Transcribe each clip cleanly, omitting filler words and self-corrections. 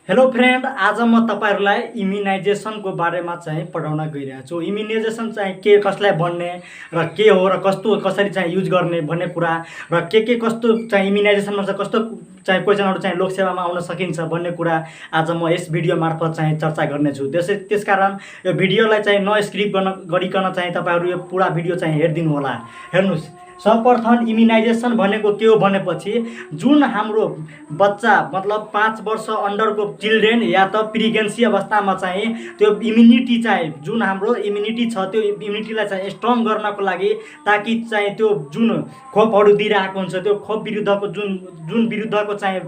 Hello friend, आज म तपाईहरुलाई इम्युनाइजेसनको बारेमा चाहिँ पढाउन गइरहेको छु। इम्युनाइजेसन चाहिँ के कसलाई भन्ने र के हो र कस्तो कसरी चाहिँ युज गर्ने भन्ने कुरा र के कस्तो चाहिँ इम्युनाइजेसनमा चाहिँ कस्तो चाहिँ क्वेशनहरु चाहिँ लोकसेवामा आउन सकिन्छ भन्ने कुरा आज म यस भिडियो मार्फत चाहिँ चर्चा गर्नेछु। त्यसकारण यो भिडियोलाई चाहिँ नस्क्रिप गरिकन चाहिँ तपाईहरु यो पुरा भिडियो चाहिँ हेर्दिनु होला। हेर्नुस्, सर्वप्रथम इम्युनाइजेसन भनेको के हो भनेपछि जुन हाम्रो बच्चा मतलब 5 वर्ष अन्डरको चिल्ड्रेन या त प्रेग्नेन्सी अवस्थामा चाहिँ त्यो इम्युनिटी चाहिँ जुन हाम्रो इम्युनिटी छ त्यो इम्युनिटीलाई चाहिँ स्ट्रङ गर्नको लागि ताकि चाहिँ त्यो जुन खोपहरु दिइरहेको हुन्छ त्यो खोप विरुद्धको जुन विरुद्धको चाहिँ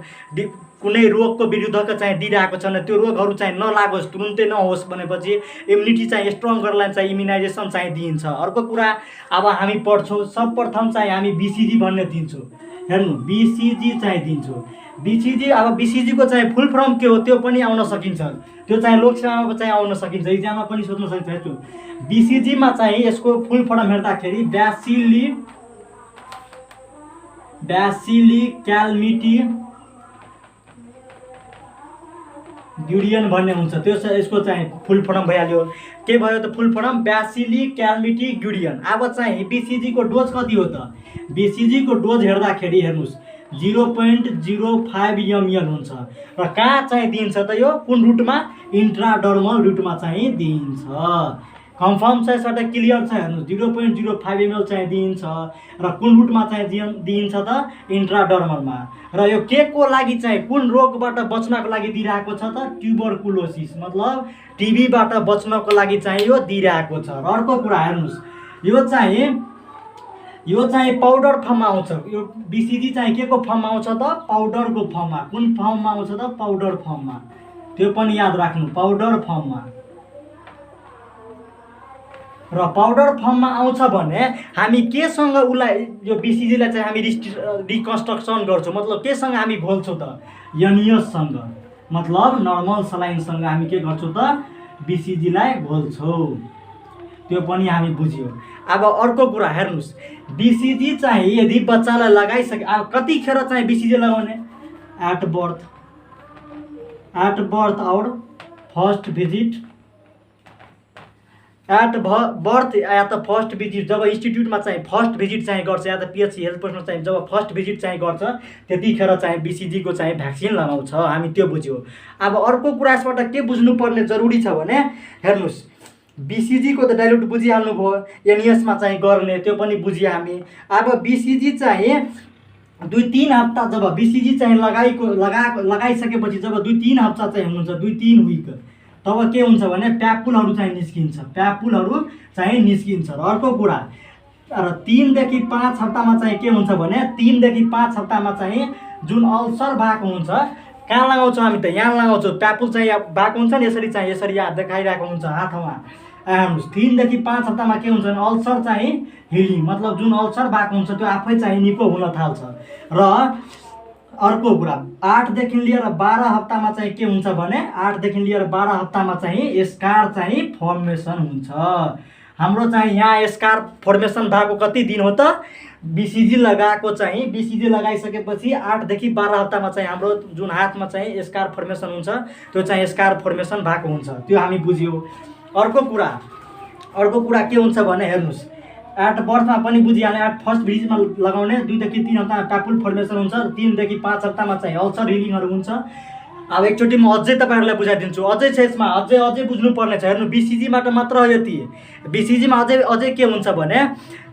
कुनै रोगको विरुद्धको चाहिँ दिइरहेको छ भने त्यो रोगहरु चाहिँ नलागोस्, तुरुन्तै नहोस् भनेपछि इम्युनिटी चाहिँ स्ट्रङ गर्नलाई चाहिँ इम्युनाइजेसन चाहिँ दिइन्छ। अर्को कुरा अब हामी पढ्छौँ, सर्वप्रथम चाहिँ हामी बीसीजी भन्ने दिन्छौँ। हेर्नु, बीसीजी चाहिँ दिन्छौँ। बीसीजी अब बीसीजी को चाहिँ फुल फर्म के हो त्यो पनि आउन सकिन्छ, त्यो चाहिँ लोकसेवामा चाहिँ आउन सकिन्छ, एक्जाममा पनि सोध्न सकिन्छ। बीसीजी मा चाहिँ यसको फुल फर्म हेर्दाखेरि ब्यासिली क्यालमिटी ग्युरियन भन्ने हुन्छ। त्यो यसको चाहिँ फुल फर्म भइहाल्यो। के भयो त फुल फर्म? ब्यासिली क्यालमिटी ग्युरियन। अब चाहिँ बीसीजी को डोज कति हो त? बीसीजी को डोज हेर्दाखेरि हेर्नुस् 0.05 ml हुन्छ। र कहाँ चाहिँ दिन्छ त यो? कुन रुटमा? इन्ट्राडर्मल रुटमा चाहिँ दिन्छ। कन्फर्म छ, यसबाट क्लियर छ। हेर्नु 0.05 ml चाहिँ दिन्छ र कुन रुटमा चाहिँ दिइन्छ त? इन्ट्राडर्मलमा। र यो के को लागि चाहिँ कुन रोगबाट बच्नको लागि दिइरहेको छ त? ट्युबरकुलोसिस मतलब टीबीबाट बच्नको लागि चाहिँ यो दिइरहेको छ। र अर्को कुरा हेर्नुस्, यो चाहिँ पाउडर फर्ममा आउँछ। यो बीसीजी चाहिँ के को फर्ममा आउँछ त? पाउडरको फर्ममा। कुन फर्ममा आउँछ त? पाउडर फर्ममा। त्यो पनि याद राख्नु, पाउडर फर्ममा। र पाउडर फर्ममा आउँछ भने हामी केसँग उलाई यो बीसीजीलाई चाहिँ हामी रिकन्स्ट्रक्सन गर्छौँ, मतलब केसँग हामी घोल्छौँ त? एनएससँग, मतलब नर्मल सलाइनसँग हामी के गर्छौँ त? बीसीजीलाई घोल्छौँ। त्यो पनि हामी बुझ्यौ। अब अर्को कुरा हेर्नुस्, बीसीजी चाहिँ यदि बच्चालाई लगाइसके, अब कतिखेर चाहिँ बीसीजी लगाउने? एट बर्थ और फर्स्ट भिजिट, एट बर्थ या त फर्स्ट भिजिट जब इन्स्टिट्युटमा चाहिँ फर्स्ट भिजिट चाहिँ गर्छ या त पिएचसी हेल्थ पोस्टमा चाहिँ जब फर्स्ट भिजिट चाहिँ गर्छ त्यतिखेर चाहिँ बीसीजी को चाहिँ भ्याक्सिन लगाउँछ। हामी त्यो बुझ्यौ। अब अर्को कुरा यसबाट के बुझ्नुपर्ने जरुरी छ भने हेर्नुस्, बीसीजी को त डाइल्युट बुझिहाल्नु भयो, एनएसमा चाहिँ गर्ने त्यो पनि बुझियो हामी। अब बीसीजी चाहिँ 2-3 हप्ता जब बीसीजी चाहिँ लगाइसकेपछि जब 2-3 हप्ता चाहिँ हुन्छ, 2-3 विक, तब के हुन्छ भने प्यापुलहरु चाहिँ निस्किन्छ। र अर्को कुरा, र 3 देखि 5 हप्तामा चाहिँ के हुन्छ भने 3 देखि 5 हप्तामा चाहिँ जुन अल्सर भएको हुन्छ, कहाँ लगाउँछौँ हामी त? यहाँ लगाउँछौँ। प्यापुल चाहिँ भएको हुन्छ नि, यसरी यहाँ देखाइरहेको हुन्छ हातमा। 3 देखि 5 हप्तामा के हुन्छ भने अल्सर चाहिँ हिलिङ, मतलब जुन अल्सर भएको हुन्छ त्यो आफै चाहिँ निको हुन थाल्छ। र अर्को कुरा, 8 देखि लिएर 12 हप्तामा चाहिँ के हुन्छ भने 8 देखि लिएर 12 हप्तामा चाहिँ स्कार चाहिँ फर्मेसन हुन्छ। हाम्रो चाहिँ यहाँ स्कार फर्मेसन भएको कति दिन हो त? बीसीजी लगाएको चाहिँ बीसीजी लगाइसकेपछि 8 देखि 12 हप्तामा चाहिँ हाम्रो जुन हातमा चाहिँ स्कार फर्मेसन हुन्छ त्यो चाहिँ स्कार फर्मेसन भएको हुन्छ। त्यो हामी बुझ्यौ। अर्को कुरा के हुन्छ भने हेर्नुस्, एट बर्थमा पनि बुझिहाल्ने, एट फर्स्ट भिजिटमा लगाउने, 2 देखि 3 हप्तामा प्यापुल फर्मेसन हुन्छ, 3 देखि 5 हप्तामा चाहिँ अल्सर हिलिङहरु हुन्छ। अब एकचोटि म अझै तपाईहरुलाई बुझाइदिन्छु, अझै छ यसमा, अझै बुझ्नुपर्ने छ। हेर्नु, बीसीजीबाट मात्र हो यति। बीसीजीमा अझै के हुन्छ भने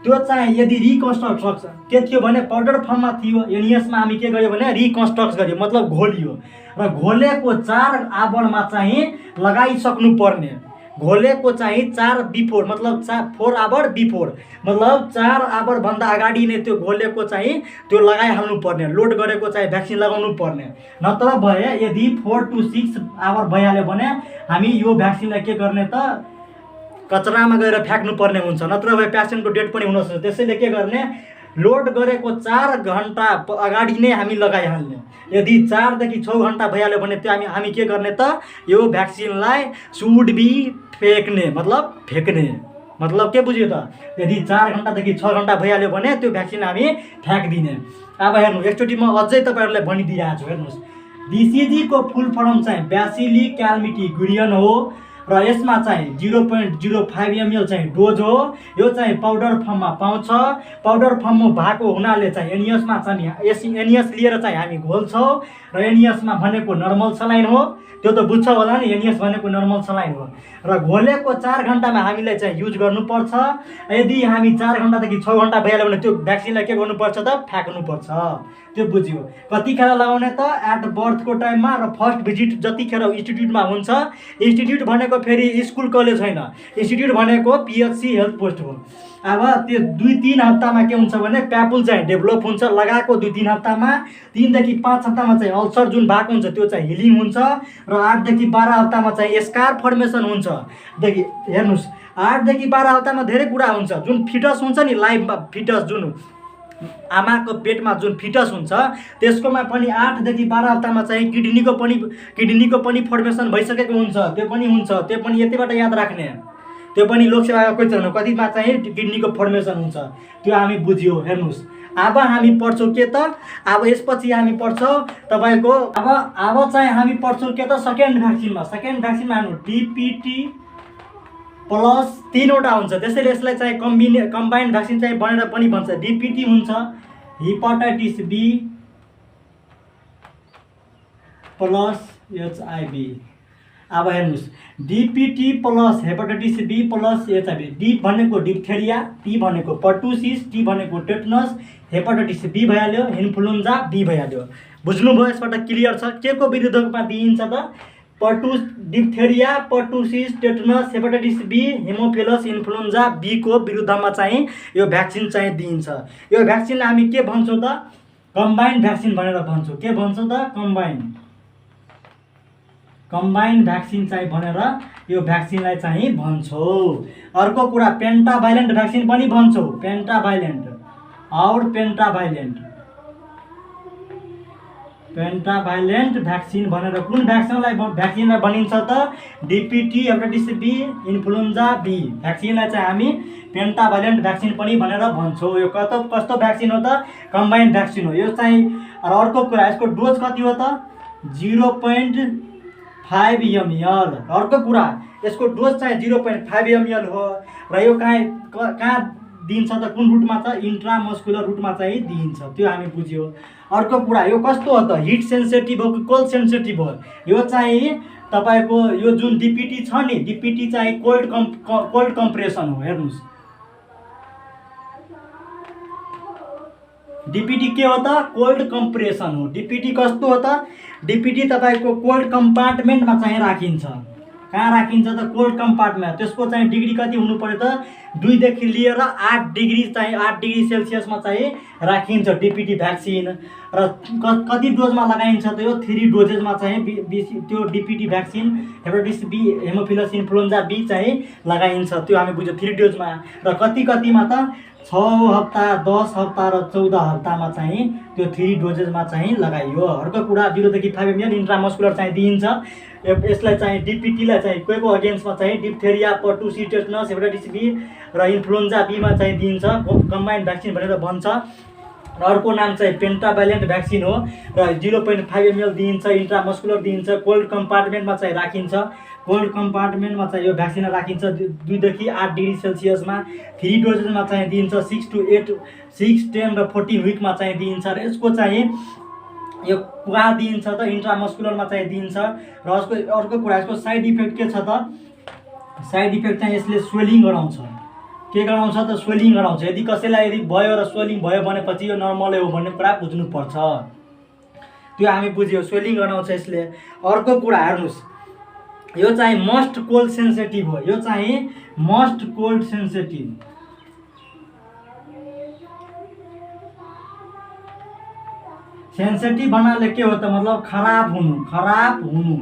त्यो चाहिँ यदि रिकन्स्ट्रक्ट के थियो भने पाउडर फर्ममा थियो, एनएसमा हामी के गर्यो भने रिकन्स्ट्रक्ट गर्यो, मतलब घोलियो। र घोलेको 4 आवरणमा चाहिँ लगाइसक्नु पर्ने। घोलेको चाहिँ 4 बिफोर, मतलब 4 आवर बिफोर, मतलब 4 आवर भन्दा अगाडि नै त्यो घोलेको चाहिँ त्यो लगाइहाल्नु पर्ने, लोड गरेको चाहिँ भ्याक्सिन लगाउनु पर्ने। नत्र भए यदि 4 to 6 आवर भइहाल्यो भने हामी यो भ्याक्सिनलाई के गर्ने त? कचरामा गएर फ्याक्नु पर्ने हुन्छ, नत्र भए पेसेन्टको डेथ पनि हुन सक्छ। त्यसैले के गर्ने? लोड गरेको 4 घण्टा अगाडि नै हामी लगाइहाल्ने। यदि 4 देखि 6 घण्टा भइहाल्यो भने त्यो हामी के गर्ने त? यो भ्याक्सिनलाई सुड बी फेक्ने, मतलब के बुझ्यो त? यदि 4 घण्टादेखि 6 घण्टा भइहाल्यो भने त्यो भ्याक्सिन हामी फ्याँक्दिने। अब हेर्नु, एकचोटि म अझै तपाईहरुलाई भनिदिइरहेको छु। हेर्नुस्, BCG को फुल फर्म चाहिँ ब्यासिली क्यालमिटी गुरियन हो र यसमा चाहिँ 0.05 ml चाहिँ डोज हो। यो चाहिँ पाउडर फर्ममा पाउँछ। पाउडर फर्ममा भएको हुनाले चाहिँ एनियसमा चाहिँ एनियस लिएर चाहिँ हामी घोल्छौँ र एनियसमा भनेको नर्मल सलाइन हो। त्यो त बुझ्छ होला नि, एनियस भनेको नर्मल सलाइन हो र घोलेको 4 घण्टामा हामीलाई चाहिँ युज गर्नुपर्छ। यदि हामी 4 घण्टादेखि 6 घण्टा भइहाल्यो भने त्यो भ्याक्सिनलाई के गर्नुपर्छ त फ्याँक्नुपर्छ। त्यो बुझ्यो। कतिखेर लगाउने त एट बर्थको टाइममा र फर्स्ट भिजिट जतिखेर इन्स्टिट्युटमा हुन्छ। इन्स्टिट्युट भनेको फेरि स्कुल कलेज होइन, इन्स्टिट्युट भनेको PHC हेल्थ पोस्ट हो। अब त्यो 2-3 हप्तामा के हुन्छ भने प्यापुल चाहिँ डेभलप हुन्छ। लगाएको 2-3 हप्तामा, 3 देखि 5 हप्तामा चाहिँ अल्सर जुन भएको हुन्छ त्यो चाहिँ हिलिङ हुन्छ र 8 देखि 12 हप्तामा चाहिँ स्कार फर्मेसन हुन्छ। देखि हेर्नुहोस्, 8 देखि 12 हप्तामा धेरै कुरा हुन्छ। जुन फिटस हुन्छ नि, लाइफमा फिटस जुन आमाको पेटमा जुन फिटस हुन्छ त्यसकोमा पनि 8 देखि 12 हप्तामा चाहिँ किडनीको पनि फर्मेसन भइसकेको हुन्छ। त्यो पनि हुन्छ, त्यो पनि यतिबाट याद राख्ने। त्यो पनि लोकसेवाको कोही छैन, कतिमा चाहिँ किडनीको फर्मेसन हुन्छ, त्यो हामी बुझ्यो। हेर्नुहोस्, अब हामी पढ्छौँ के त, अब यसपछि हामी पढ्छौँ तपाईँको अब चाहिँ हामी पढ्छौँ के त सेकेन्ड भ्याक्सिनमा। सेकेन्ड भ्याक्सिनमा हेर्नु DPT प्लस 3वटा हुन्छ। त्यसैले यसलाई चाहिँ कम्बाइन्ड भ्याक्सिन चाहिँ बनेर पनि भन्छ। DPT हुन्छ हेपाटाइटिस B प्लस HIV। अब हेर्नुहोस्, DPT plus hepatitis B plus HIV। D भनेको डिप्थेरिया, T भनेको पर्टुसिस, T भनेको टेटनस, हेपाटाइटिस B भइहाल्यो, इन्फ्लुएन्जा B भइहाल्यो। बुझ्नुभयो? यसबाट क्लियर छ के को विरुद्धमा दिइन्छ त? Diphtheria, pertussis, tetanus, hepatitis B, Haemophilus influenza B को विरुद्धमा चाहिँ यो भ्याक्सिन चाहिँ दिइन्छ। यो भ्याक्सिनलाई हामी के भन्छौँ त? कम्बाइन्ड भ्याक्सिन भनेर भन्छौँ। के भन्छौँ त? कम्बाइन्ड भ्याक्सिन चाहिँ भनेर यो भ्याक्सिनलाई चाहिँ भन्छौँ। अर्को कुरा, पेन्टाभाइलेन्ट भ्याक्सिन पनि भन्छौँ। पेन्टाभाइलेन्ट भ्याक्सिन भनेर कुन भ्याक्सिनलाई भनिन्छ त? DPT, hepatitis B, influenza B भ्याक्सिनलाई चाहिँ हामी पेन्टाभाइलेन्ट भ्याक्सिन पनि भनेर भन्छौँ। यो कस्तो भ्याक्सिन हो त? कम्बाइन्ड भ्याक्सिन हो यो चाहिँ। अर्को कुरा, यसको डोज कति हो त? 0.5 ml। अर्को कुरा, यसको डोज चाहिँ 0.5 ml हो र यो कहाँ दिइन्छ त? कुन रुटमा त? इन्ट्रामस्कुलर रुटमा चाहिँ दिइन्छ। त्यो हामी बुझ्यो। अर्को कुरा, यो कस्तो हो त? हिट सेन्सिटिभ हो कि कोल्ड सेन्सिटिभ हो? यो चाहिँ तपाईँको यो जुन DPT छ नि, DPT चाहिँ कोल्ड कम्प्रेसन हो। हेर्नुहोस्, DPT के हो त? कोल्ड कम्प्रेसन हो। DPT कस्तो हो त? DPT तपाईँको कोल्ड कम्पार्टमेन्टमा चाहिँ राखिन्छ। कहाँ राखिन्छ त? Cold compartment. त्यसको चाहिँ डिग्री कति हुनु पर्यो त? 2 देखि लिएर 8 डिग्री चाहिँ 8 डिग्री सेल्सियसमा चाहिँ राखिन्छ DPT भ्याक्सिन। र कति डोजमा लगाइन्छ त? यो 3 डोजेसमा चाहिँ त्यो DPT vaccine hepatitis B, Haemophilus influenza B चाहिँ लगाइन्छ। त्यो हामी बुझ्यो 3 डोजमा। र कतिमा त? 6 हप्ता, 10 हप्ता र 14 हप्तामा चाहिँ त्यो 3 डोजेसमा चाहिँ लगाइयो। अर्को कुरा, 0 देखि 5 ml इन्ट्रामस्कुलर चाहिँ दिइन्छ। यसलाई चाहिँ DPT-लाई चाहिँ को अगेन्स्टमा चाहिँ diphtheria, pertussis, tetanus, hepatitis B र इन्फ्लुएन्जा B मा चाहिँ दिइन्छ। कम्बाइन्ड भ्याक्सिन भनेर भन्छ। र अर्को नाम चाहिँ पेन्टाभाइलेन्ट भ्याक्सिन हो र 0.5 ml दिइन्छ। इन्ट्रामस्कुलर दिइन्छ। कोल्ड कम्पार्टमेन्टमा चाहिँ राखिन्छ। कोल्ड कम्पार्टमेन्टमा चाहिँ यो भ्याक्सिन राखिन्छ 2 देखि 8 डिग्री सेल्सियसमा। 3 डोजेसमा चाहिँ दिइन्छ। 6 to 8, 6, 10 र 14 विकमा चाहिँ दिइन्छ। र यसको चाहिँ यो कहाँ दिइन्छ त? इन्ट्रामस्कुलरमा चाहिँ दिइन्छ। र अर्को कुरा, यसको साइड इफेक्ट के छ त? साइड इफेक्ट चाहिँ यसले स्वेलिङ गराउँछ। के गराउँछ त? स्वेलिङ गराउँछ। यदि कसैलाई भयो र स्वेलिङ भयो भनेपछि यो नर्मलै हो भन्ने कुरा बुझ्नुपर्छ। त्यो हामी बुझ्यो, स्वेलिङ गराउँछ यसले। अर्को कुरा हेर्नुहोस्, यो चाहिँ मस्ट कोल्ड सेन्सिटिभ हो। यो चाहिँ मस्ट कोल्ड सेन्सिटिभ। सेन्सिटिभ भन्नाले के हो त? मतलब खराब हुनु।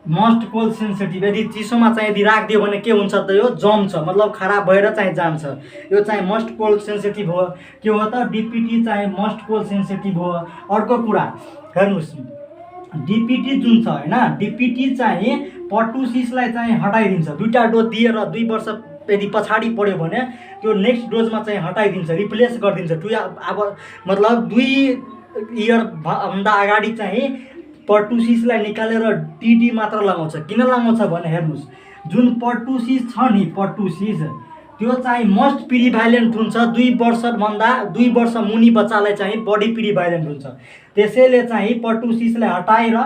Must cold sensitive. यदि चिसोमा चाहिँ यदि राखिदियो भने के हुन्छ त? यो जम्छ, मतलब खराब भएर चाहिँ जान्छ। यो चाहिँ मस्ट कोल्ड सेन्सिटिभ हो। के हो त? DPT चाहिँ मस्ट कोल्ड सेन्सिटिभ हो। अर्को कुरा हेर्नुहोस्, DPT जुन छ हैन, DPT चाहिँ पर्टुसिसलाई चाहिँ हटाइदिन्छ। 2टा डोज दिएर 2 वर्ष यदि पछाडि पड्यो भने त्यो नेक्स्ट डोजमा चाहिँ हटाइदिन्छ, रिप्लेस गरिदिन्छ। अब मतलब 2 इयर भन्दा अगाडि चाहिँ पर्टुसिसलाई निकालेर टिडी मात्र लगाउँछ। किन लगाउँछ भने हेर्नुहोस्, जुन पर्टुसिस छ नि, पर्टुसिस त्यो चाहिँ मोस्ट पिरिभाइलेन्ट हुन्छ। 2 वर्ष मुनि बच्चालाई चाहिँ बढी पिरिभाइलेन्ट हुन्छ। त्यसैले चाहिँ पर्टुसिसलाई हटाएर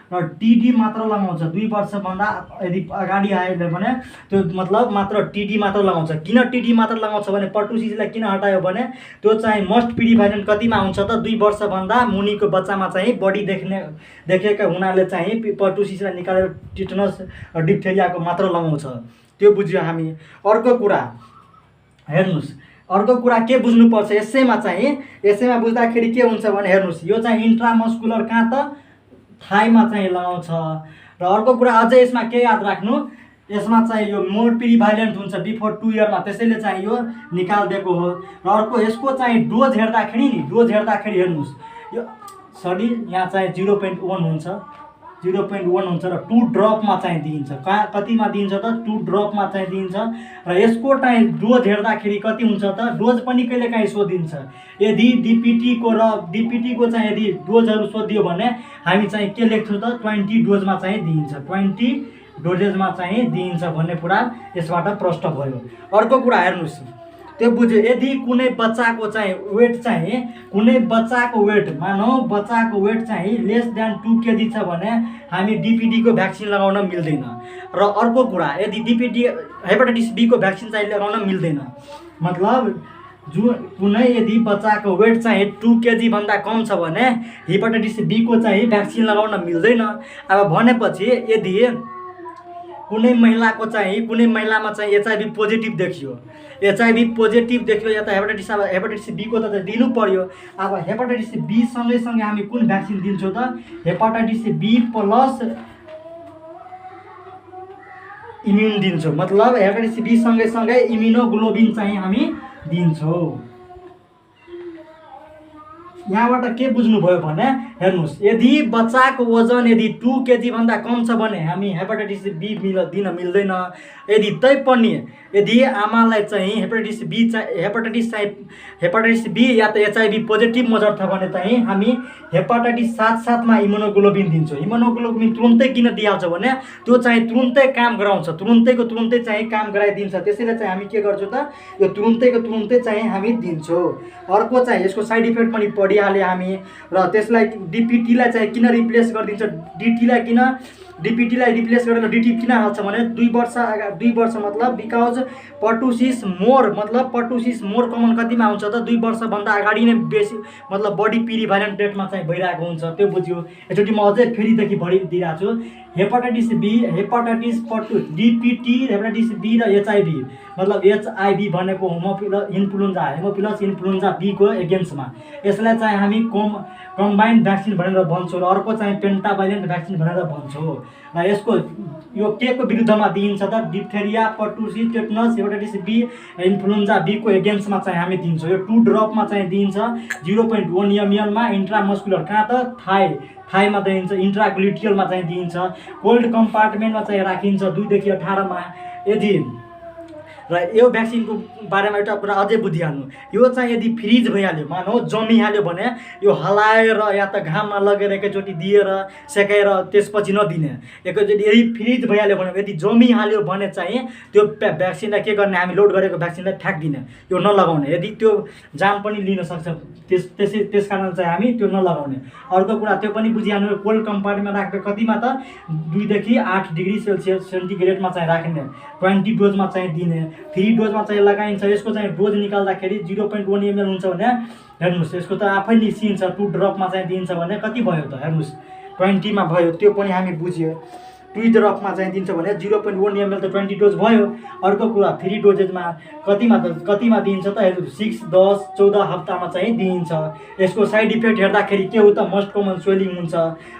र टिडी मात्र लगाउँछ। 2 वर्षभन्दा यदि अगाडि आयो भने त्यो मतलब मात्र टिडी मात्र लगाउँछ। किन टिडी मात्र लगाउँछ भने पर्टुसिसलाई किन हटायो भने त्यो चाहिँ मोस्ट पिरिभाइलेन्ट कतिमा हुन्छ त 2 वर्षभन्दा मुनिको बच्चामा चाहिँ बढी देखेका हुनाले चाहिँ पर्टुसिसलाई निकालेर टिटनस डिप्थेरियाको मात्र लगाउँछ। त्यो बुझ्यो हामी। अर्को कुरा हेर्नुहोस्, अर्को कुरा के बुझ्नुपर्छ यसैमा बुझ्दाखेरि के हुन्छ भने हेर्नुहोस्, यो चाहिँ इन्ट्रामस्कुलर कहाँ त थाइमा चाहिँ लगाउँछ। र अर्को कुरा अझै यसमा के याद राख्नु, यसमा चाहिँ यो मोर पिरिभाइलेन्ट हुन्छ बिफोर 2 इयरमा, त्यसैले चाहिँ यो निकालिदिएको हो। र अर्को यसको चाहिँ डोज हेर्दाखेरि हेर्नुहोस्, यो सरी यहाँ चाहिँ 0.1 हुन्छ, 0.1 हुन्छ र 2 ड्रपमा चाहिँ दिइन्छ। कतिमा दिइन्छ त 2 ड्रपमा चाहिँ दिइन्छ। र यसको चाहिँ डोज हेर्दाखेरि कति हुन्छ त, डोज पनि कहिलेकाहीँ सोधिन्छ। यदि डिपिटीको चाहिँ यदि डोजहरू सोधियो भने हामी चाहिँ के लेख्छौँ त 20 डोजमा चाहिँ दिइन्छ, 20 डोजेजमा चाहिँ दिइन्छ भन्ने कुरा यसबाट प्रष्ट भयो। अर्को कुरा हेर्नुहोस्, त्यो बुझ्यो। यदि कुनै बच्चाको चाहिँ वेट मानौ बच्चाको वेट चाहिँ लेस देन 2 kg छ भने हामी डिपिटीको भ्याक्सिन लगाउन मिल्दैन। र अर्को कुरा यदि हेपाटाइटिस बी को भ्याक्सिन चाहिँ लगाउन मिल्दैन। मतलब कुनै यदि बच्चाको वेट चाहिँ 2 kg भन्दा कम छ भने हेपाटाइटिस बी को चाहिँ भ्याक्सिन लगाउन मिल्दैन। अब भनेपछि यदि कुनै महिलामा चाहिँ एचआइभी पोजिटिभ देखियो या त हेपाटाइटिस बी को त दिनु पर्यो। अब हेपाटाइटिस बी सँगै हामी कुन भ्याक्सिन दिन्छौँ त, हेपाटाइटिस बी प्लस इम्युन दिन्छौँ। मतलब हेपाटाइटिस बी सँगै इम्युनोग्लोबिन चाहिँ हामी दिन्छौँ। यहाँबाट के बुझ्नुभयो भने हेर्नुहोस्, यदि बच्चाको वजन यदि 2 kg भन्दा कम छ भने हामी हेपाटाइटिस बी दिन मिल्दैन। यदि तैपनि यदि आमालाई चाहिँ हेपाटाइटिस बी या त एचआइभी पोजिटिभ मजर छ भने चाहिँ हामी हेपाटाइटिस साथमा इम्युनोग्लोबिन दिन्छौँ। इम्युनोग्लोबिन तुरुन्तै किन दिइहाल्छ भने त्यो चाहिँ तुरुन्तै काम गराउँछ, तुरुन्तै चाहिँ काम गराइदिन्छ। त्यसैले चाहिँ हामी के गर्छौँ त, यो तुरुन्तै चाहिँ हामी दिन्छौँ। अर्को चाहिँ यसको साइड इफेक्ट पनि पढिहाल्यो हामी। र त्यसलाई डिपिटीलाई चाहिँ किन रिप्लेस गरिदिन्छ, डिपिटीलाई रिप्लेस गरेर डिटी किन हाल्छ भने 2 वर्ष मतलब बिकज पर्टुसिस मोर कमन कतिमा हुन्छ त 2 वर्षभन्दा अगाडि नै बेसी मतलब बढी पिरिभाइलेन्ट डेटमा चाहिँ भइरहेको हुन्छ। त्यो बुझ्यो। एकचोटि म अझै फेरिदेखि दिइरहेको छु। Hepatitis B, DPT, hepatitis B र एचआइभी मतलब एचआइभी भनेको हेमोफिलस इन्फ्लुएन्जा बी को एगेन्स्टमा यसलाई चाहिँ हामी कम्बाइन्ड भ्याक्सिन भनेर भन्छौँ। र अर्को चाहिँ पेन्टाभाइलेन्ट भ्याक्सिन भनेर भन्छौँ। र यसको यो के को विरुद्धमा दिइन्छ त, diphtheria, pertussis, tetanus, hepatitis B, influenza B को एगेन्स्टमा चाहिँ हामी दिन्छौँ। यो 2 ड्रपमा चाहिँ दिइन्छ 0.1 ml मा। इन्ट्रामस्कुलर कहाँ त थाइमा दिइन्छ, इन्ट्राग्लुटियलमा चाहिँ दिइन्छ। कोल्ड कम्पार्टमेन्टमा चाहिँ राखिन्छ 2 देखि 18 मा। यदि र यो भ्याक्सिनको बारेमा एउटा कुरा अझै बुझिहाल्नु, यो चाहिँ यदि फ्रिज भइहाल्यो मानौ जमिहाल्यो भने यो हलाएर या त घाममा लगेर एकैचोटि दिएर सेकाएर त्यसपछि नदिने। एकैचोटि यदि फ्रिज भइहाल्यो भने यदि जमिहाल्यो भने चाहिँ त्यो भ्याक्सिनलाई के गर्ने, हामी लोड गरेको भ्याक्सिनलाई फ्याँक्दिने, यो नलगाउने। यदि त्यो जाम पनि लिन सक्छ त्यस कारण चाहिँ हामी त्यो नलगाउने। अर्को कुरा त्यो पनि बुझिहाल्नु, कोल्ड कम्पार्टमेन्टमा राख्दा कतिमा त 2 देखि 8 डिग्री सेन्टिग्रेडमा चाहिँ राख्ने, 20 डोजमा चाहिँ दिने, 3 डोजमा चाहिँ लगाइन्छ। यसको चाहिँ डोज निकाल्दाखेरि 0.1 ml हुन्छ भने हेर्नुहोस् यसको त आफै निस्किन्छ। 2 ड्रपमा चाहिँ दिन्छ भने कति भयो त हेर्नुहोस् 20 मा भयो। त्यो पनि हामी बुझ्यो। 2 ड्रपमा चाहिँ दिन्छ भने 0.1 ml त 20 डोज भयो। अर्को कुरा 3 डोजेजमा कतिमा दिइन्छ त हेर्नुहोस् 6, 10, 14 हप्तामा चाहिँ दिइन्छ। यसको साइड इफेक्ट हेर्दाखेरि के हो त, मोस्ट कमन स्वेलिङ हुन्छ।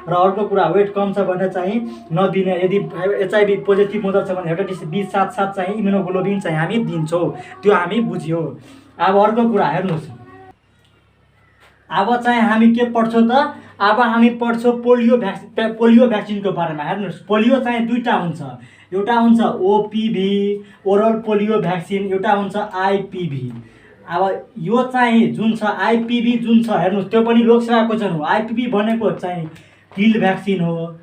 र अर्को कुरा वेट कम छ भने चाहिँ नदिने। यदि एचआइभी पोजिटिभ मदर छ भने हेपाटाइटिस बी साथ चाहिँ इम्युनोग्लोबिन चाहिँ हामी दिन्छौँ। त्यो हामी बुझ्यौँ। अब अर्को कुरा हेर्नुहोस्, अब चाहिँ हामी के पढ्छौँ त, अब हामी पढ्छौँ पोलियो भ्याक्सिनको बारेमा। हेर्नुहोस् पोलियो चाहिँ 2टा हुन्छ, एउटा हुन्छ ओपिभी ओरल पोलियो भ्याक्सिन, एउटा हुन्छ आइपिभी। अब यो चाहिँ जुन छ आइपिभी जुन छ हेर्नुहोस् त्यो पनि लोकसेवा क्वेसन हो। आइपिभी भनेको चाहिँ किल्ड भ्याक्सिन हो।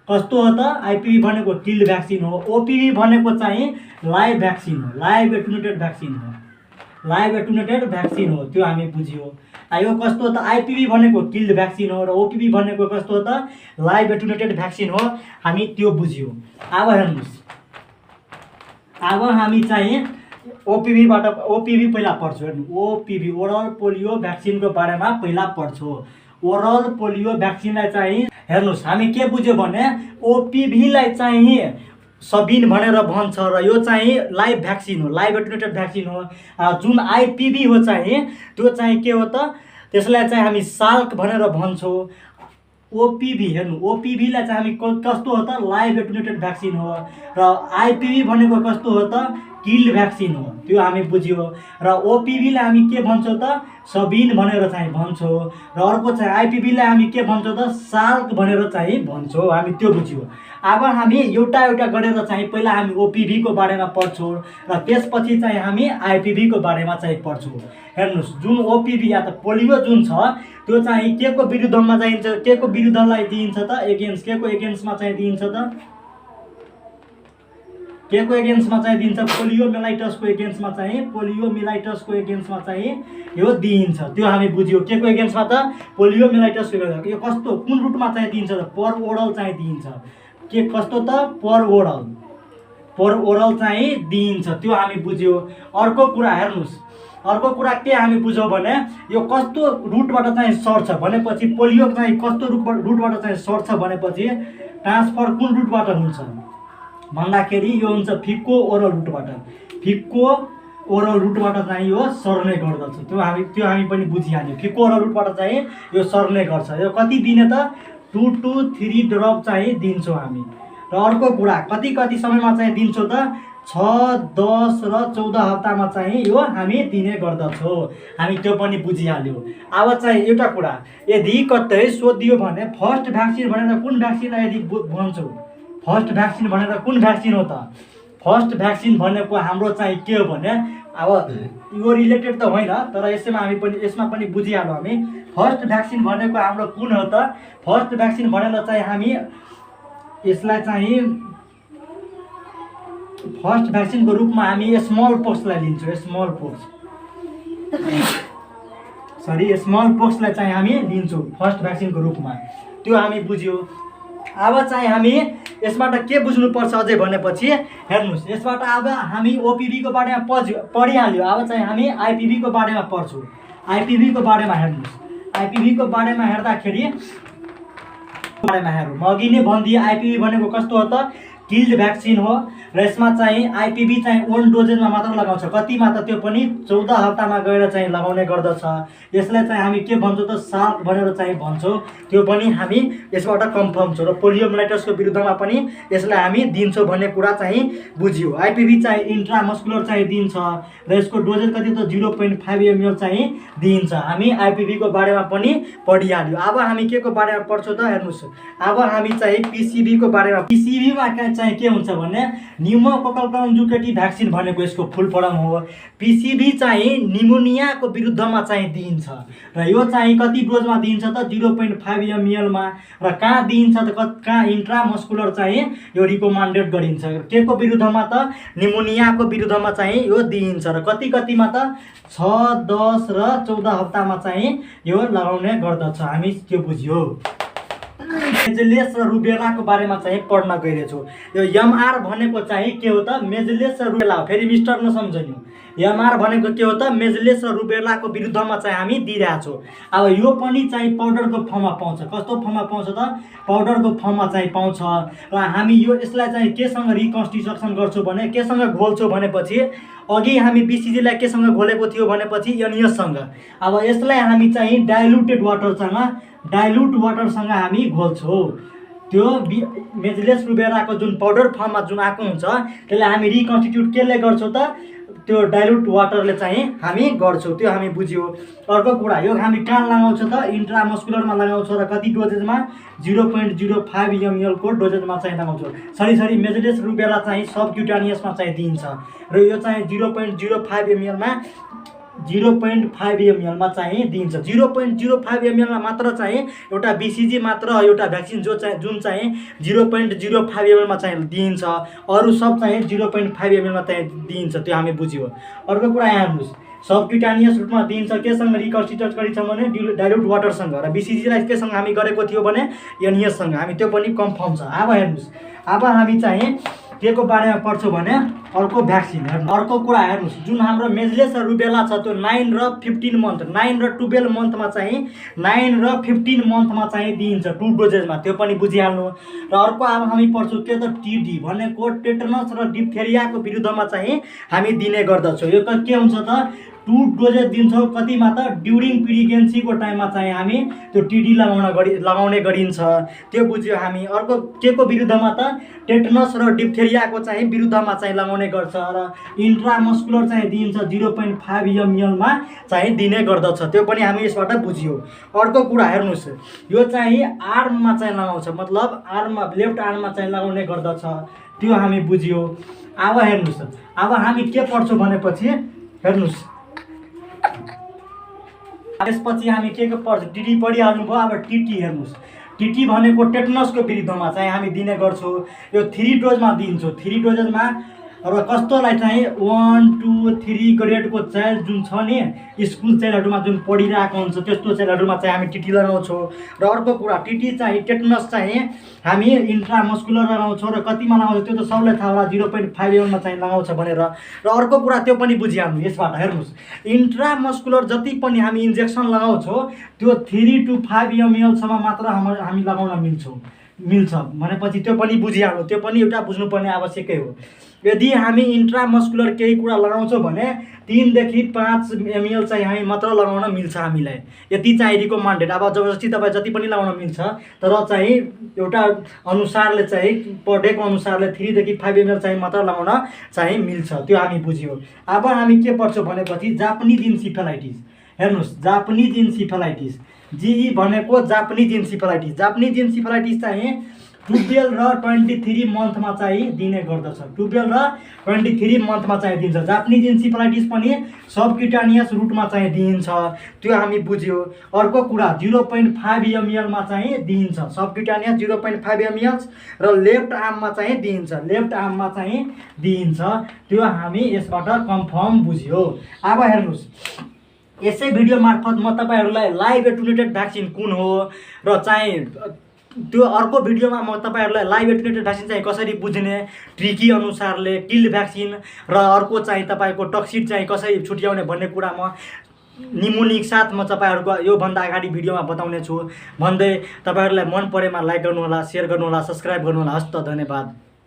कस्तो हो त आइपिभी भनेको किल्ड भ्याक्सिन हो। ओपिभी भनेको चाहिँ लाइभ भ्याक्सिन हो, लाइभ एटुनेटेड भ्याक्सिन हो, लाइभ एटुनेटेड भ्याक्सिन हो। त्यो हामी बुझ्यो। यो कस्तो हो त आइपिभी भनेको किल्ड भ्याक्सिन हो र ओपिभी भनेको कस्तो हो त लाइभ एटुनेटेड भ्याक्सिन हो। हामी त्यो बुझ्यो। अब हेर्नुहोस्, अब हामी चाहिँ ओपिभी पहिला पढ्छौँ। हेर्नु, ओपिभी ओरल पोलियो भ्याक्सिनको बारेमा पहिला पढ्छौँ। ओरल पोलियो भ्याक्सिनलाई चाहिँ हेर्नुहोस् हामी के बुझ्यो भने ओपिभीलाई चाहिँ सबिन भनेर भन्छ र यो चाहिँ लाइभ भ्याक्सिन हो, लाइभ एटुनेटेड भ्याक्सिन हो। जुन आइपिभी हो चाहिँ त्यो चाहिँ के हो त त्यसलाई चाहिँ हामी साल्क भनेर भन्छौँ। ओपिभी हेर्नु, ओपिभीलाई चाहिँ हामी कस्तो हो त लाइभ एटुनेटेड भ्याक्सिन हो र आइपिभी भनेको कस्तो हो त किल्ड भ्याक्सिन हो। त्यो हामी बुझ्यो। र ओपिभीलाई हामी के भन्छौँ त सबिन भनेर चाहिँ भन्छौँ र अर्को चाहिँ आइपिभीलाई हामी के भन्छौँ त साल्क भनेर चाहिँ भन्छौँ। हामी त्यो बुझ्यो। अब हामी एउटा एउटा गरेर चाहिँ पहिला हामी ओपिभीको बारेमा पढ्छौँ र त्यसपछि चाहिँ हामी आइपिभीको बारेमा चाहिँ पढ्छौँ। हेर्नुहोस्, जुन ओपिभी या त पोलियो जुन छ त्यो चाहिँ के को विरुद्धमा चाहिन्छ, के को विरुद्धलाई दिइन्छ त एगेन्स्ट, के को एगेन्स्टमा चाहिँ दिइन्छ त के को एगेन्स्टमा चाहिँ दिन्छ पोलियोमिलाइटसको एगेन्स्टमा चाहिँ, पोलियोमिलाइटसको एगेन्स्टमा चाहिँ यो दिइन्छ। त्यो हामी बुझ्यो। के को एगेन्स्टमा त पोलियोमिलाइटसको एगेन्स्टमा। यो कस्तो कुन रुटमा चाहिँ दिइन्छ त पर ओरल चाहिँ दिइन्छ। के कस्तो त पर ओरल चाहिँ दिइन्छ। त्यो हामी बुझ्यो। अर्को कुरा हेर्नुहोस्, अर्को कुरा के हामी बुझ्यौँ भने यो कस्तो रुटबाट चाहिँ सर्छ भनेपछि पोलियो चाहिँ कस्तो रुटबाट चाहिँ सर्छ भनेपछि ट्रान्सफर कुन रुटबाट हुन्छ भन्दाखेरि यो हुन्छ फिक्को ओरल रुटबाट। फिक्को ओरल रुटबाट चाहिँ यो सर्ने गर्दछ। त्यो हामी पनि बुझिहाल्यौँ। फिक्को ओरल रुटबाट चाहिँ यो सर्ने गर्छ। यो कति दिने त 2 to 3 ड्रप चाहिँ दिन्छौँ हामी। र अर्को कुरा कति समयमा चाहिँ दिन्छौँ त 6, 10 र 14 हप्तामा चाहिँ यो हामी दिने गर्दछौँ। हामी त्यो पनि बुझिहाल्यौँ। अब चाहिँ एउटा कुरा यदि कतै सोधियो भने फर्स्ट भ्याक्सिन भनेर कुन भ्याक्सिनलाई यदि भन्छौँ, फर्स्ट भ्याक्सिन भनेर कुन भ्याक्सिन हो त फर्स्ट भ्याक्सिन भनेको हाम्रो चाहिँ के हो भने अब यो रिलेटेड त होइन तर यसमा पनि बुझिहाल्यौँ हामी। फर्स्ट भ्याक्सिन भनेको हाम्रो कुन हो त फर्स्ट भ्याक्सिन भनेर चाहिँ हामी यसलाई चाहिँ फर्स्ट भ्याक्सिनको रूपमा हामी स्मल पोक्सलाई लिन्छौँ। स्मल पोक्सलाई चाहिँ हामी लिन्छौँ फर्स्ट भ्याक्सिनको रूपमा। त्यो हामी बुझ्यौँ। अब चाहिँ हामी यसबाट के बुझ्नुपर्छ अझै भनेपछि हेर्नुहोस्, यसबाट अब हामी ओपिभीको बारेमा पढिहाल्यौँ। अब चाहिँ हामी आइपिभीको बारेमा पढ्छौँ। आइपिभीको बारेमा हेर्नुहोस्, आइपिभीको बारेमा हेर्दाखेरि म अघि नै भनिदिएँ आइपिभी भनेको कस्तो हो त किल्ड भ्याक्सिन हो र यसमा चाहिँ आइपिभी चाहिँ ओन डोजेजमा मात्र लगाउँछ। कतिमा त त्यो पनि 14 हप्तामा गएर चाहिँ लगाउने गर्दछ। यसलाई चाहिँ हामी के भन्छौँ त साल्क भनेर चाहिँ भन्छौँ। त्यो पनि हामी यसबाट कन्फर्म छौँ र पोलियोमाइलाइटिसको विरुद्धमा पनि यसलाई हामी दिन्छौँ भन्ने कुरा चाहिँ बुझ्यो। आइपिभी चाहिँ इन्ट्रामस्कुलर चाहिँ दिन्छ र यसको डोजेज कति त 0.5 ml चाहिँ दिइन्छ। हामी आइपिभीको बारेमा पनि पढिहाल्यौँ। अब हामी के को बारेमा पढ्छौँ त हेर्नुहोस्, अब हामी चाहिँ पिसिभीको बारेमा। पिसिभीमा चाहिँ के हुन्छ भने न्युमोकोकल कन्जुगेटिभ भ्याक्सिन भनेको यसको फुल फर्म हो। पिसिभी चाहिँ निमोनियाको विरुद्धमा चाहिँ दिइन्छ र यो चाहिँ कति डोजमा दिइन्छ त 0.5 ml मा। र कहाँ दिइन्छ त कहाँ इन्ट्रामस्कुलर चाहिँ यो रिकमेन्डेड गरिन्छ। के को विरुद्धमा त निमोनियाको विरुद्धमा चाहिँ यो दिइन्छ र कतिमा त 6, 10 र 14 हप्तामा चाहिँ यो लगाउने गर्दछ। हामी त्यो बुझ्यौँ। मेजलेस र रुबेलाको बारेमा चाहिँ पढ्न गइरहेछौँ। यो एमआर भनेको चाहिँ के हो त मेजलेस र रुबेला हो। फेरि मिस्टर नसम्झनु, एमआर भनेको के हो त मेजलेस र रुबेलाको विरुद्धमा चाहिँ हामी दिइरहेछौँ। अब यो पनि चाहिँ पाउडरको फर्ममा पाउँछ। कस्तो फर्ममा पाउँछ त पाउडरको फर्ममा चाहिँ पाउँछ। र हामी यसलाई चाहिँ केसँग रिकन्स्ट्रक्सन गर्छौँ भने केसँग घोल्छौँ भनेपछि अघि हामी बिसिजीलाई केसँग घोलेको थियो भनेपछि एनएससँग। अब यसलाई हामी चाहिँ डाइल्युटेड वाटरसँग हामी घोल्छौँ। त्यो मेजलेस रुबेलाको जुन पाउडर फर्ममा जुन आएको हुन्छ त्यसलाई हामी रिकन्स्टिट्युट केले गर्छौँ त त्यो डाइल्युट वाटरले चाहिँ हामी गर्छौँ। त्यो हामी बुझ्यौँ। अर्को कुरा यो हामी कहाँ लगाउँछ त इन्ट्रामस्कुलरमा लगाउँछ र कति डोजेजमा 0.05 ml को डोजेजमा चाहिँ लगाउँछ। सरी मेजलेस रुबेला चाहिँ सबक्युटानियसमा चाहिँ दिइन्छ र यो चाहिँ 0.05 ml मा 0.5 ml मा चाहिँ दिइन्छ। 0.05 ml मा मात्र चाहिँ एउटा BCG मात्र एउटा भ्याक्सिन जुन चाहिँ 0.05 ml मा चाहिँ दिइन्छ, अरू सब चाहिँ 0.5 ml मा चाहिँ दिइन्छ। त्यो हामी बुझ्यो। अर्को कुरा यहाँ हेर्नुहोस्, सबक्युटानियस रूपमा दिइन्छ केसँग रिकन्सिडर गरिन्छ भने डाइल्युट वाटरसँग, र BCG लाई केसँग हामी गरेको थियो भने NAS सँग, हामी त्यो पनि कन्फर्म छ। अब हेर्नुहोस्, अब हामी चाहिँ के को बारेमा पढ्छौँ भने अर्को भ्याक्सिन हेर्नु। अर्को कुरा हेर्नुहोस्, जुन हाम्रो मेजलेस र रुबेला छ त्यो 9 र 15 मन्थ, 9 र 12 मन्थमा चाहिँ 9 र 15 मन्थमा चाहिँ दिइन्छ 2 डोजेसमा, त्यो पनि बुझिहाल्नु। र अर्को अब हामी पढ्छौँ के त TD भनेको टेटनस र डिप्थेरियाको विरुद्धमा चाहिँ हामी दिने गर्दछौँ। यो त के हुन्छ त 2 डोजेस दिन्छौँ, कतिमा त ड्युरिङ प्रेग्नेन्सीको टाइममा चाहिँ हामी त्यो TD लगाउने गरिन्छ, त्यो बुझ्यो हामी। अर्को के को विरुद्धमा त टेटनस र डिप्थेरियाको चाहिँ विरुद्धमा चाहिँ लगाउने गर्छ, र इन्ट्रामस्कुलर चाहिँ दिइन्छ 0.5 ml मा चाहिँ दिने गर्दछ, त्यो पनि हामी यसबाट बुझ्यो। अर्को कुरा हेर्नुहोस्, यो चाहिँ आर्ममा चाहिँ लगाउँछ, मतलब आर्ममा लेफ्ट आर्ममा चाहिँ लगाउने गर्दछ, त्यो हामी बुझ्यो। अब हेर्नुहोस्, अब हामी के पढ्छौँ भनेपछि हेर्नुहोस्, त्यसपछि हामी के पढ्छौँ, TD पढिहाल्नुभयो। अब TT हेर्नुहोस्, TT भनेको टेटनसको विरुद्धमा चाहिँ हामी दिने गर्छौँ। यो 3 डोजमा दिन्छौँ, 3 डोजेसमा। र कस्तोलाई चाहिँ 1, 2, 3 ग्रेडको चाइल्ड जुन छ नि, स्कुल चाइल्डहरूमा जुन पढिरहेको हुन्छ त्यस्तो चाइल्डहरूमा चाहिँ हामी TT लगाउँछौँ। र अर्को कुरा TT चाहिँ टेटनस चाहिँ हामी इन्ट्रामस्कुलर लगाउँछौँ, र कतिमा लगाउँछौँ त्यो त सबलाई थाहा होला, 0.5 ml मा चाहिँ लगाउँछ भनेर। र अर्को कुरा त्यो पनि बुझिहाल्नु यसबाट। हेर्नुहोस्, इन्ट्रामस्कुलर जति पनि हामी इन्जेक्सन लगाउँछौँ त्यो 3 to 5 ml सम्म मात्र हामी लगाउन मिल्छ भनेपछि त्यो पनि बुझिहाल्नु, त्यो पनि एउटा बुझ्नुपर्ने आवश्यकै हो। यदि हामी इन्ट्रामस्कुलर केही कुरा लगाउँछौँ भने 3 देखि 5 ml चाहिँ हामी मात्र लगाउन मिल्छ हामीलाई, यति चाहिँ रिकमेन्डेड। अब जबरजस्ती तपाईँ जति पनि लगाउन मिल्छ, तर चाहिँ एउटा अनुसारले चाहिँ पर डेको अनुसारले 3 देखि 5 ml चाहिँ मात्र लगाउन चाहिँ मिल्छ, त्यो हामी बुझ्यौँ। अब हामी के पढ्छौँ भनेपछि जापानिज इन्सेफेलाइटिस। हेर्नुहोस्, जापानिज इन्सेफेलाइटिस, GE भनेको जापानिज इन्सेफेलाइटिस। जापानिज इन्सेफेलाइटिस चाहिँ 12 र 23 मन्थमा चाहिँ दिने गर्दछ, 12 र 23 मन्थमा चाहिँ दिन्छ। जापानिज इन्सेफेलाइटिस पनि सबक्युटानियस रुटमा चाहिँ दिइन्छ, त्यो हामी बुझ्यो। अर्को कुरा 0.5 ml मा चाहिँ दिइन्छ, सबक्युटानियस 0.5 ml, र लेफ्ट आर्ममा चाहिँ दिइन्छ, लेफ्ट आर्ममा चाहिँ दिइन्छ, त्यो हामी यसबाट कन्फर्म बुझ्यो। अब हेर्नुहोस्, यसै भिडियो मार्फत म तपाईँहरूलाई लाइभ एटुनेटेड भ्याक्सिन कुन हो र चाहिँ त्यो अर्को भिडियोमा म तपाईँहरूलाई लाइभ एटुनेटेड भ्याक्सिन चाहिँ कसरी बुझ्ने, ट्रिकी अनुसारले किल्ड भ्याक्सिन र अर्को चाहिँ तपाईँको टक्सिड चाहिँ कसरी छुट्याउने भन्ने कुरा म निमोनिक साथ म तपाईँहरूको योभन्दा अगाडि भिडियोमा बताउने छु। भन्दै तपाईँहरूलाई मन परेमा लाइक गर्नुहोला, सेयर गर्नुहोला, सब्सक्राइब गर्नुहोला। हस्त, धन्यवाद।